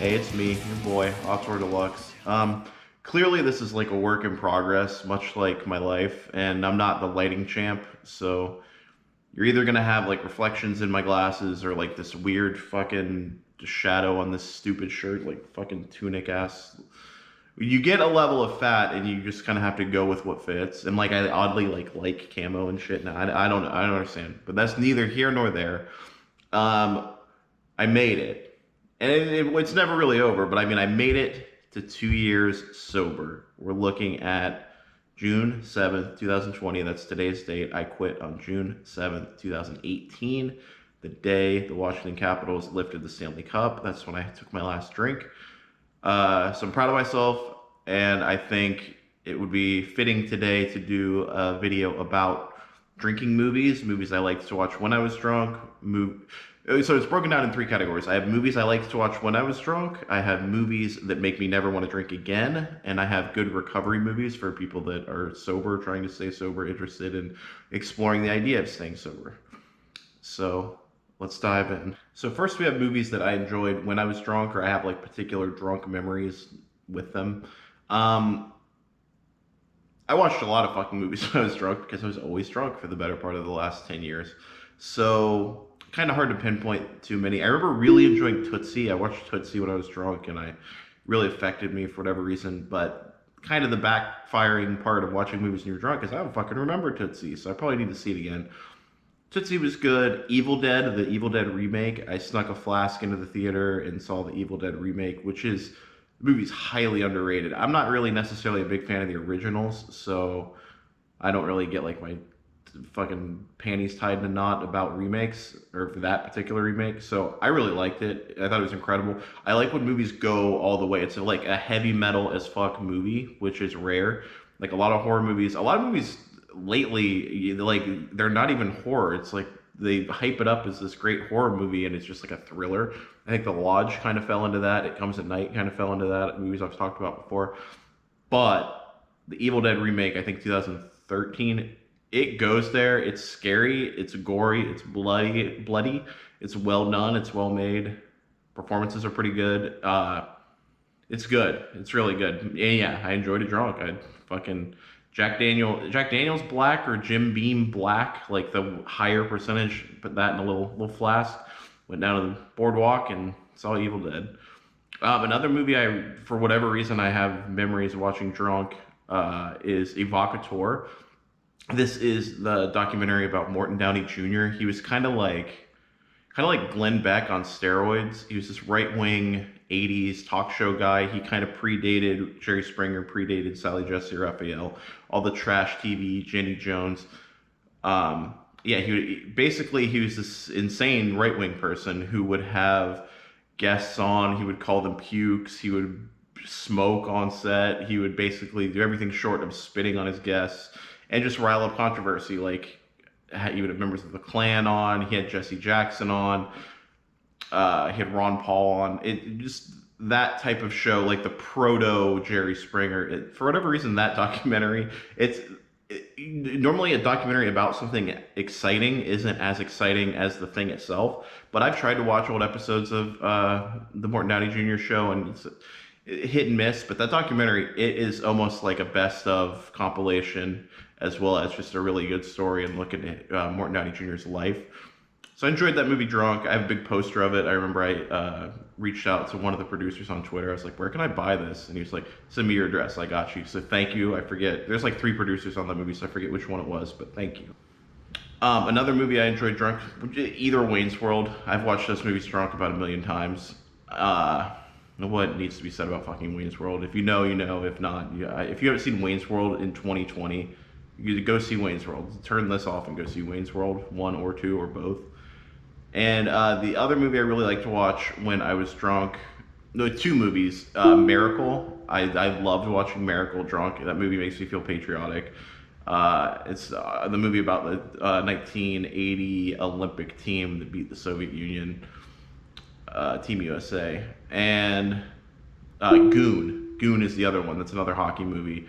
Hey, it's me, your boy, Autor Deluxe. Clearly this is like a work in progress, much like my life, and I'm not the lighting champ, so you're either gonna have like reflections in my glasses or like this weird fucking shadow on this stupid shirt, like fucking tunic ass. You get a level of fat and you just kind of have to go with what fits. And like I oddly like camo and shit. Now I don't understand, but that's neither here nor there. Um, I made it, and it's never really over. But I mean, I made it to 2 years sober. We're looking at June 7th, 2020. That's today's date. I quit on June 7th, 2018, the day the Washington Capitals lifted the Stanley Cup. That's when I took my last drink. So I'm proud of myself, and I think it would be fitting today to do a video about drinking movies I liked to watch when I was drunk. So it's broken down in three categories. I have movies I liked to watch when I was drunk. I have movies that make me never want to drink again, and I have good recovery movies for people that are sober, trying to stay sober, interested in exploring the idea of staying sober. So let's dive in. So first we have movies that I enjoyed when I was drunk, or I have like particular drunk memories with them. Um, I watched a lot of fucking movies when I was drunk because I was always drunk for the better part of the last 10 years. So kind of hard to pinpoint too many. I remember really enjoying Tootsie. I watched Tootsie when I was drunk and I really affected me for whatever reason, but kind of the backfiring part of watching movies when you're drunk is I don't fucking remember Tootsie, so I probably need to see it again. Tootsie was good. Evil Dead, the Evil Dead remake. I snuck a flask into the theater and saw the Evil Dead remake, which is the movie's highly underrated. I'm not really necessarily a big fan of the originals, so I don't really get like my fucking panties tied in a knot about remakes or for that particular remake. So I really liked it. I thought it was incredible. I like when movies go all the way. It's like a heavy metal as fuck movie, which is rare. Like a lot of horror movies, a lot of movies lately, like they're not even horror. It's like they hype it up as this great horror movie, and it's just like a thriller. I think The Lodge kind of fell into that. It Comes at Night kind of fell into that. Movies I've talked about before, but the Evil Dead remake, I think 2013, it goes there. It's scary. It's gory. It's bloody. It's well done. It's well made. Performances are pretty good. It's good. It's really good. And yeah, I enjoyed it drunk. I fucking Jack Daniel's black or Jim Beam black, like the higher percentage. Put that in a little flask. Went down to the boardwalk and saw Evil Dead. Another movie for whatever reason, I have memories of watching drunk is Evocator. This is the documentary about Morton Downey Jr. He was kind of like Glenn Beck on steroids. He was this right-wing 80s talk show guy. He kind of predated Jerry Springer, predated Sally Jesse Raphael, all the trash TV, Jenny Jones. Yeah, he was this insane right-wing person who would have guests on. He would call them pukes. He would smoke on set. He would basically do everything short of spitting on his guests and just rile up controversy. Like he would have members of the Klan on. He had Jesse Jackson on. He had Ron Paul on. It just that type of show, like the proto Jerry Springer. For whatever reason, that documentary, normally a documentary about something exciting isn't as exciting as the thing itself. But I've tried to watch old episodes of the Morton Downey Jr. show, and it's hit and miss. But that documentary, it is almost like a best of compilation, as well as just a really good story and look at Morton Downey Jr.'s life. So I enjoyed that movie drunk. I have a big poster of it. I remember I reached out to one of the producers on Twitter. I was like, where can I buy this? And he was like, send me your address. I got you. So thank you. I forget. There's like 3 producers on that movie, so I forget which one it was, but thank you. Another movie I enjoyed drunk, either Wayne's World. I've watched those movies drunk about 1,000,000 times. What needs to be said about fucking Wayne's World? If you know, you know. If not, if you haven't seen Wayne's World in 2020, you go see Wayne's World. Turn this off and go see Wayne's World, 1 or 2 or both. And the other movie I really like to watch when I was drunk, no, 2 movies. Miracle. I loved watching Miracle drunk. That movie makes me feel patriotic. It's the movie about the 1980 Olympic team that beat the Soviet Union, Team USA. And Goon. Goon is the other one. That's another hockey movie.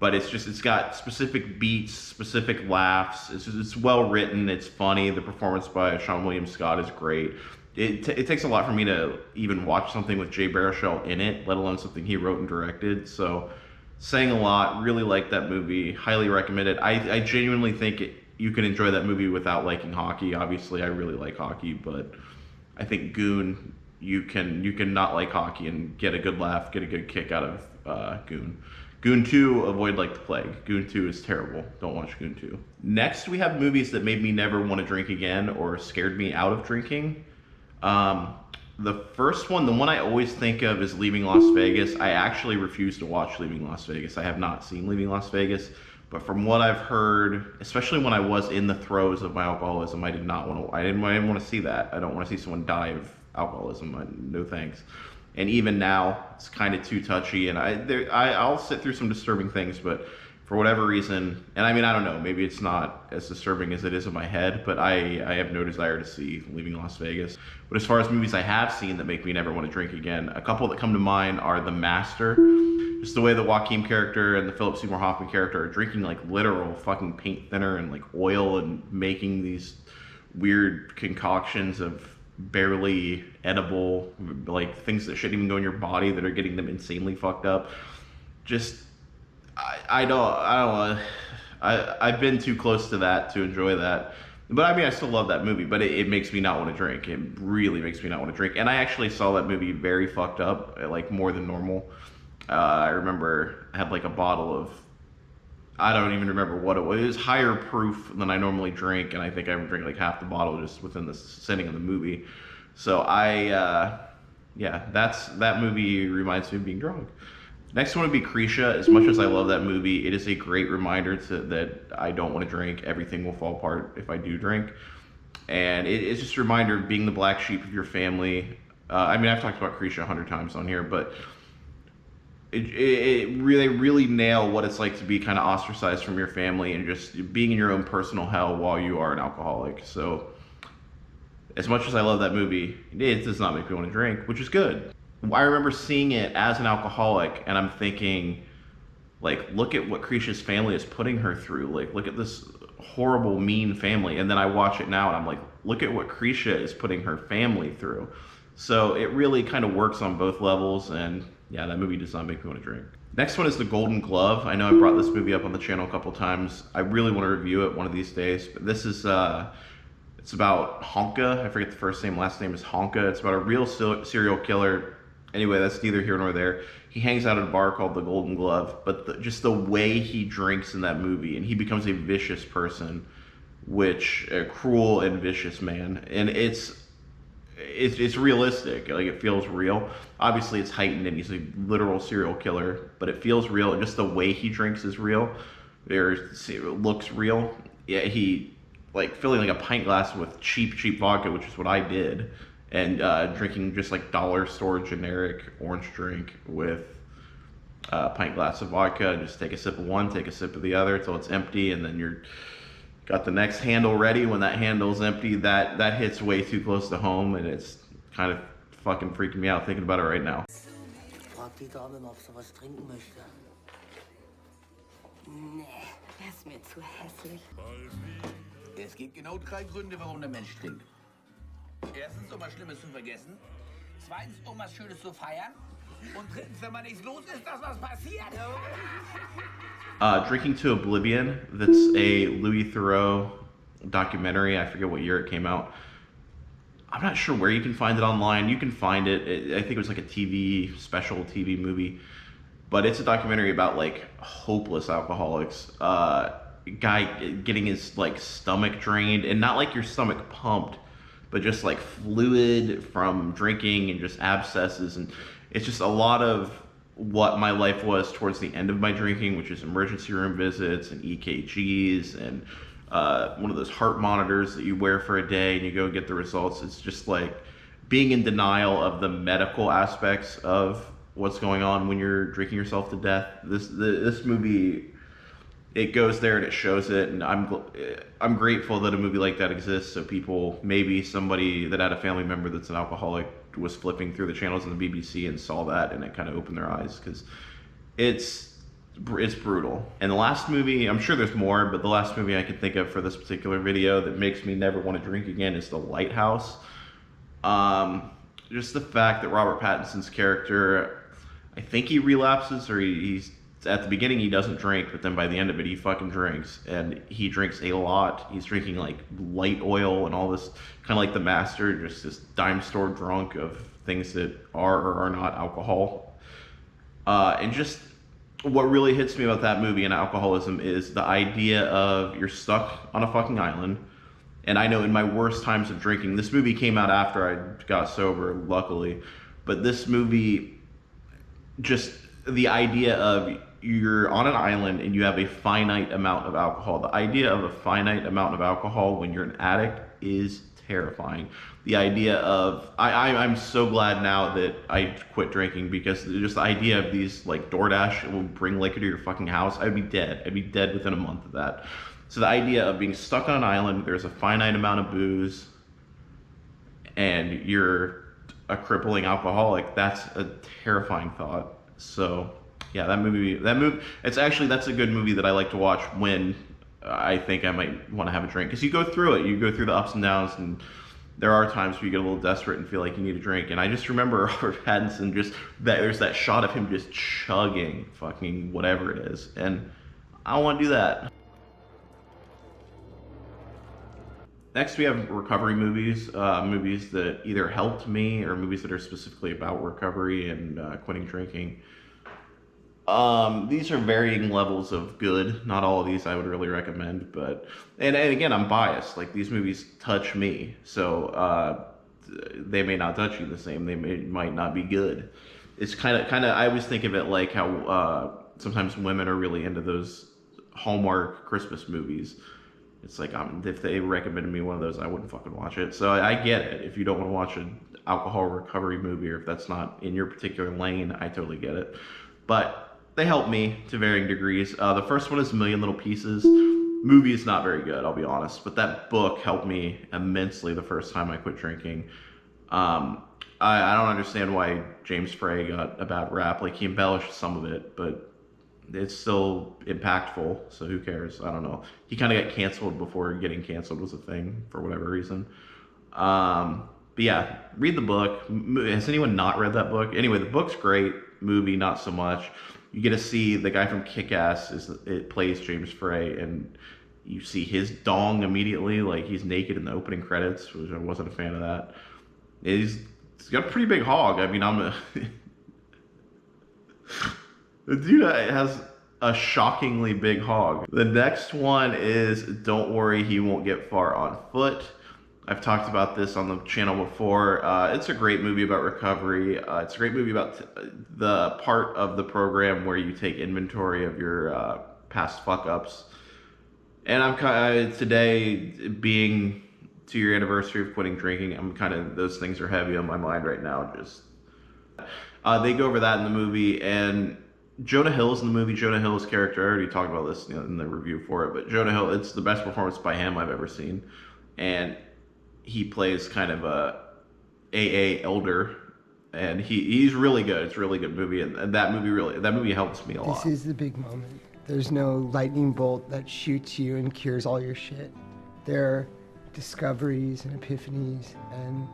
But it's got specific beats, specific laughs. It's well written. It's funny. The performance by Sean William Scott is great. it takes a lot for me to even watch something with Jay Baruchel in it, let alone something he wrote and directed. So, saying a lot. Really like that movie. Highly recommend it. I genuinely think you can enjoy that movie without liking hockey. Obviously, I really like hockey, but I think Goon, you can not like hockey and get a good laugh, get a good kick out of Goon. Goon 2, avoid like the plague. Goon 2 is terrible. Don't watch Goon 2. Next, we have movies that made me never want to drink again or scared me out of drinking. Um, the first one, the one I always think of is Leaving Las Vegas. I actually refuse to watch Leaving Las Vegas. I have not seen Leaving Las Vegas, but from what I've heard, especially when I was in the throes of my alcoholism, I did not want to. I didn't want to see that. I don't want to see someone die of alcoholism. No thanks. And even now, it's kind of too touchy, and I'll sit through some disturbing things, but for whatever reason, and I mean, I don't know, maybe it's not as disturbing as it is in my head, but I have no desire to see Leaving Las Vegas. But as far as movies I have seen that make me never want to drink again, a couple that come to mind are The Master. Just the way the Joaquin character and the Philip Seymour Hoffman character are drinking like literal fucking paint thinner and like oil and making these weird concoctions of barely edible, like things that shouldn't even go in your body that are getting them insanely fucked up. Just I don't I've been too close to that to enjoy that. But I mean, I still love that movie, but it makes me not want to drink. It really makes me not want to drink. And I actually saw that movie very fucked up, like more than normal. I remember I had like a bottle of, I don't even remember what it was. It was higher proof than I normally drink, and I think I would drink like half the bottle just within the setting of the movie. So yeah, that movie reminds me of being drunk. Next one would be Krisha. As much as I love that movie, it is a great reminder that I don't want to drink. Everything will fall apart if I do drink. And it's just a reminder of being the black sheep of your family. I mean, I've talked about Krisha 100 times on here, but they really nail what it's like to be kind of ostracized from your family and just being in your own personal hell while you are an alcoholic. So, as much as I love that movie, it does not make me want to drink, which is good. I remember seeing it as an alcoholic, and I'm thinking, like, look at what Krisha's family is putting her through. Like, look at this horrible, mean family. And then I watch it now, and I'm like, look at what Krisha is putting her family through. So it really kind of works on both levels, and yeah, that movie does not make me want to drink. Next one is The Golden Glove. I know I brought this movie up on the channel a couple times. I really want to review it one of these days. But this is, it's about Honka. I forget the first name, last name is Honka. It's about a real serial killer. Anyway, that's neither here nor there. He hangs out at a bar called the Golden Glove, but just the way he drinks in that movie, and he becomes a vicious person, which a cruel and vicious man, and it's realistic. Like, it feels real. Obviously, it's heightened, and he's a literal serial killer, but it feels real, and just the way he drinks is real. It looks real. Yeah, he like filling like a pint glass with cheap vodka, which is what I did. And drinking just like dollar store generic orange drink with a pint glass of vodka. Just take a sip of one, take a sip of the other until it's empty, and then you're got the next handle ready. When that handle's empty, that hits way too close to home, and it's kind of fucking freaking me out thinking about it right now. Frag die Dame mal, ob sie was trinken möchte. Nee, er ist mir zu hässlich. Es gibt genau 3 Gründe, warum der Mensch trinkt. Erstens, um was Schlimmes zu vergessen. Zweitens, um was Schönes zu feiern. Und drittens, wenn man nichts los ist, dass was passiert. Drinking to Oblivion. That's a Louis Theroux documentary. I forget what year it came out. I'm not sure where you can find it online. You can find it. I think it was like a special TV movie. But it's a documentary about like hopeless alcoholics. Guy getting his like stomach drained, and not like your stomach pumped, but just like fluid from drinking and just abscesses. And it's just a lot of what my life was towards the end of my drinking, which is emergency room visits and EKGs and one of those heart monitors that you wear for a day and you go get the results. It's just like being in denial of the medical aspects of what's going on when you're drinking yourself to death. This movie, it goes there and it shows it, and I'm grateful that a movie like that exists, so people, maybe somebody that had a family member that's an alcoholic was flipping through the channels on the BBC and saw that, and it kind of opened their eyes, because it's brutal. And the last movie, I'm sure there's more, but the last movie I can think of for this particular video that makes me never want to drink again is The Lighthouse. Um, just the fact that Robert Pattinson's character, I think he relapses, or he's at the beginning he doesn't drink, but then by the end of it he fucking drinks, and he drinks a lot. He's drinking like light oil and all this, kind of like the Master, just this dime store drunk of things that are or are not alcohol. And just what really hits me about that movie and alcoholism is the idea of you're stuck on a fucking island. And I know in my worst times of drinking, this movie came out after I got sober, luckily, but this movie, just the idea of you're on an island and you have a finite amount of alcohol. The idea of a finite amount of alcohol when you're an addict is terrifying. The idea of I'm so glad now that I quit drinking, because just the idea of these like DoorDash will bring liquor to your fucking house, I'd be dead. I'd be dead within a month of that. So the idea of being stuck on an island, there's a finite amount of booze, and you're a crippling alcoholic, that's a terrifying thought. So yeah, that's a good movie that I like to watch when I think I might want to have a drink, because you go through it, you go through the ups and downs, and there are times where you get a little desperate and feel like you need a drink. And I just remember Robert Pattinson, just that there's that shot of him just chugging fucking whatever it is, and I want to do that. Next, we have recovery movies, movies that either helped me or movies that are specifically about recovery and quitting drinking. These are varying levels of good. Not all of these I would really recommend, but and again, I'm biased. Like, these movies touch me, so they may not touch you the same. Might not be good. It's kind of. I always think of it like how sometimes women are really into those Hallmark Christmas movies. It's like, if they recommended me one of those, I wouldn't fucking watch it. So I get it. If you don't want to watch an alcohol recovery movie, or if that's not in your particular lane, I totally get it. But they help me to varying degrees. The first one is A Million Little Pieces. Movie is not very good, I'll be honest. But that book helped me immensely the first time I quit drinking. I don't understand why James Frey got a bad rap. Like, he embellished some of it, but it's still impactful, so who cares? I don't know. He kind of got canceled before getting canceled was a thing for whatever reason. But yeah, read the book. Has anyone not read that book? Anyway, the book's great. Movie, not so much. You get to see the guy from Kick-Ass, it plays James Frey, and you see his dong immediately. Like, he's naked in the opening credits, which I wasn't a fan of that. He's got a pretty big hog. I mean, the dude has a shockingly big hog. The next one is Don't Worry, He Won't Get Far on Foot. I've talked about this on the channel before. It's a great movie about recovery. It's a great movie about the part of the program where you take inventory of your past fuck-ups. And I'm kind of, today, being 2-year anniversary of quitting drinking, I'm kind of, those things are heavy on my mind right now. Just they go over that in the movie, and Jonah Hill's in the movie. Jonah Hill's character, I already talked about this in the review for it, but Jonah Hill, it's the best performance by him I've ever seen. And he plays kind of a AA elder, and he's really good. It's a really good movie, and that movie helps me a lot. This is the big moment. There's no lightning bolt that shoots you and cures all your shit. There are discoveries and epiphanies and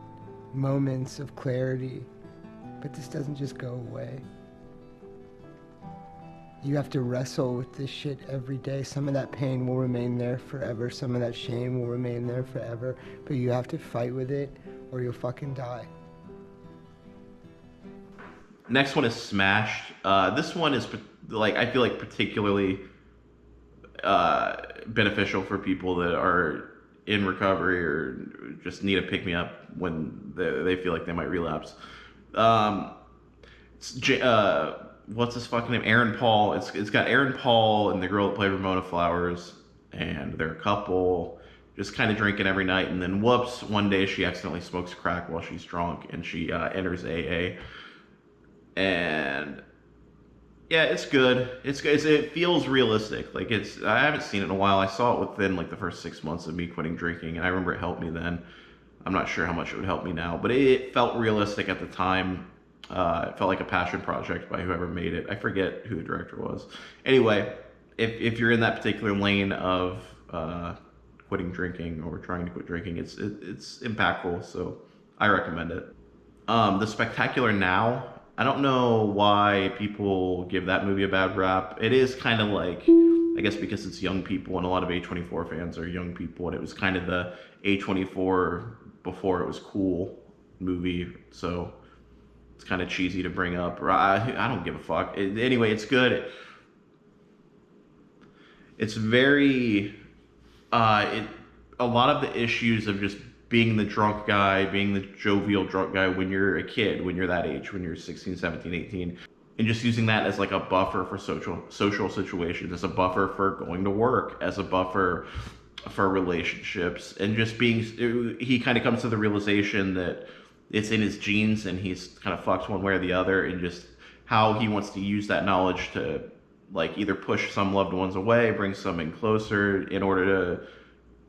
moments of clarity, but this doesn't just go away. You have to wrestle with this shit every day. Some of that pain will remain there forever. Some of that shame will remain there forever. But you have to fight with it or you'll fucking die. Next one is Smashed. This one is, like, I feel like particularly beneficial for people that are in recovery or just need a pick-me-up when they feel like they might relapse. What's his fucking name? Aaron Paul. It's got Aaron Paul and the girl that played Ramona Flowers, and they're a couple, just kind of drinking every night, and then whoops, one day she accidentally smokes crack while she's drunk, and she enters AA. And yeah, it's good. It feels realistic. Like, I haven't seen it in a while. I saw it within like the first 6 months of me quitting drinking, and I remember it helped me then. I'm not sure how much it would help me now, but it felt realistic at the time. It felt like a passion project by whoever made it. I forget who the director was. Anyway, if you're in that particular lane of quitting drinking or trying to quit drinking, it's impactful. So I recommend it. The Spectacular Now. I don't know why people give that movie a bad rap. It is kind of like, I guess because it's young people, and a lot of A24 fans are young people, and it was kind of the A24 before it was cool movie, so it's kind of cheesy to bring up. I don't give a fuck. Anyway, it's good. It's very, a lot of the issues of just being the drunk guy, being the jovial drunk guy when you're a kid, when you're that age, when you're 16, 17, 18, and just using that as like a buffer for social situations, as a buffer for going to work, as a buffer for relationships, and just being, he kind of comes to the realization that it's in his genes and he's kind of fucked one way or the other, and just how he wants to use that knowledge to like either push some loved ones away, bring some in closer, in order to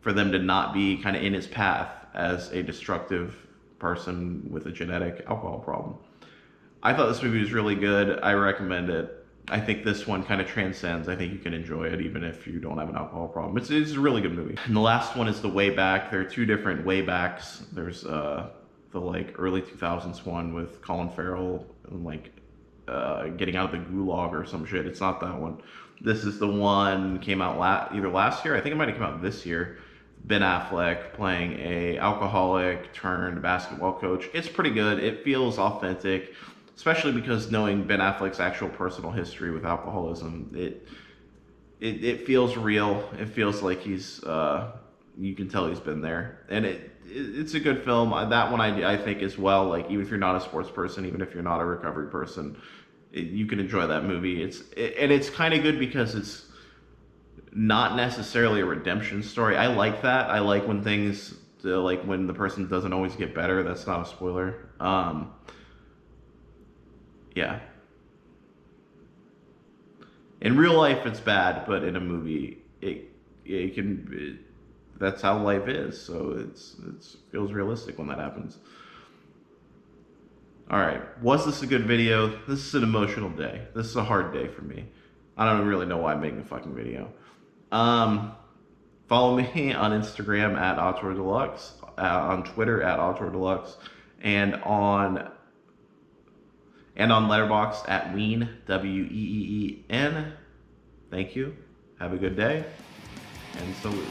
for them to not be kind of in his path as a destructive person with a genetic alcohol problem. I thought this movie was really good. I recommend it. I think this one kind of transcends. I think you can enjoy it even if you don't have an alcohol problem. It's a really good movie. And the last one is The Way Back. There are two different Way Backs. There's the like early 2000s one with Colin Farrell and like getting out of the gulag or some shit. It's not that one. This is the one came out either last year. I think it might have come out this year. Ben Affleck playing a alcoholic turned basketball coach. It's pretty good. It feels authentic, especially because knowing Ben Affleck's actual personal history with alcoholism, it feels real. It feels like he's you can tell he's been there, and it's a good film. That one I think as well. Like even if you're not a sports person, even if you're not a recovery person, you can enjoy that movie. And it's kind of good because it's not necessarily a redemption story. I like that. I like when things like when the person doesn't always get better. That's not a spoiler. Yeah. In real life, it's bad, but in a movie, it can. That's how life is. So it feels realistic when that happens. All right. Was this a good video? This is an emotional day. This is a hard day for me. I don't really know why I'm making a fucking video. Follow me on Instagram at Auteur Deluxe, on Twitter at Auteur Deluxe, and on Letterboxd at Ween, Ween. Thank you. Have a good day, and salute.